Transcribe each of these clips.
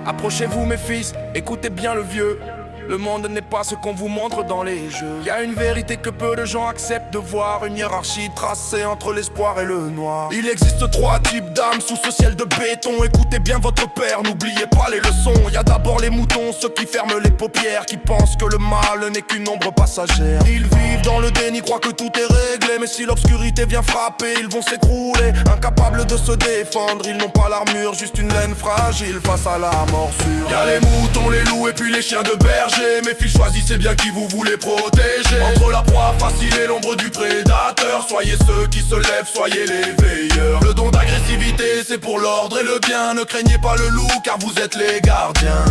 Approchez-vous mes fils, écoutez bien le vieux. Le monde n'est pas ce qu'on vous montre dans les jeux. Y a une vérité que peu de gens acceptent de voir, une hiérarchie tracée entre l'espoir et le noir. Il existe trois types d'âmes sous ce ciel de béton. Écoutez bien votre père, n'oubliez pas les leçons. Y a d'abord les moutons, ceux qui ferment les paupières, qui pensent que le mal n'est qu'une ombre passagère. Ils vivent dans le déni, croient que tout est réglé, mais si l'obscurité vient frapper, ils vont s'écrouler. Incapables de se défendre, ils n'ont pas l'armure, juste une laine fragile face à la morsure. Y a les moutons, les loups et puis les chiens de berger. Mes filles, choisissez bien qui vous voulez protéger. Entre la proie facile et l'ombre du prédateur, soyez ceux qui se lèvent, soyez les veilleurs. Le don d'agressivité, c'est pour l'ordre et le bien. Ne craignez pas le loup, car vous êtes les gardiens.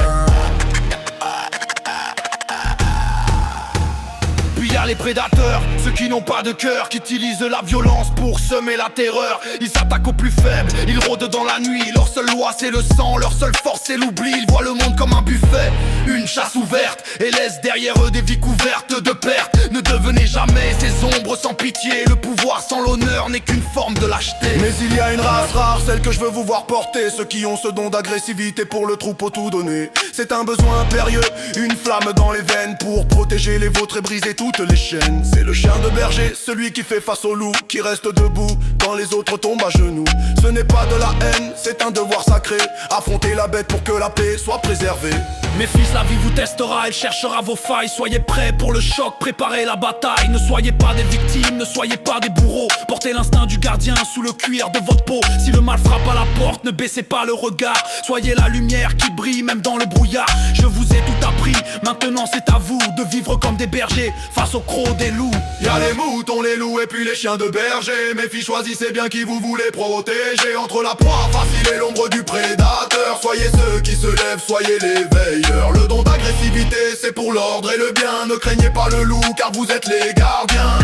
Y a les prédateurs, ceux qui n'ont pas de cœur, qui utilisent la violence pour semer la terreur. Ils s'attaquent aux plus faibles, ils rôdent dans la nuit. Leur seule loi c'est le sang, leur seule force c'est l'oubli. Ils voient le monde comme un buffet, une chasse ouverte, et laissent derrière eux des vies couvertes de pertes. Ne devenez jamais ces ombres sans pitié. Le pouvoir sans l'honneur n'est qu'une forme de lâcheté. Mais il y a une race rare, celle que je veux vous voir porter. Ceux qui ont ce don d'agressivité pour le troupeau tout donner. C'est un besoin impérieux, une flamme dans les veines, pour protéger les vôtres et briser toutes les chaînes. C'est le chien de berger, celui qui fait face au loup, qui reste debout quand les autres tombent à genoux. Ce n'est pas de la haine, c'est un devoir sacré. Affronter la bête pour que la paix soit préservée. Mes fils, la vie vous testera, elle cherchera vos failles. Soyez prêts pour le choc, préparez la bataille. Ne soyez pas des victimes, ne soyez pas des bourreaux. Portez l'instinct du gardien sous le cuir de votre peau. Si le mal frappe à la porte, ne baissez pas le regard. Soyez la lumière qui brille même dans le brouillard. Je vous ai tout appris, maintenant c'est à vous de vivre comme des bergers face aux crocs des loups. Y a les moutons, les loups et puis les chiens de berger. Mes filles, choisissez bien qui vous voulez protéger. Entre la proie facile et l'ombre du prédateur, soyez ceux qui se lèvent, soyez les veilleurs. Le don d'agressivité c'est pour l'ordre et le bien. Ne craignez pas le loup car vous êtes les gardiens.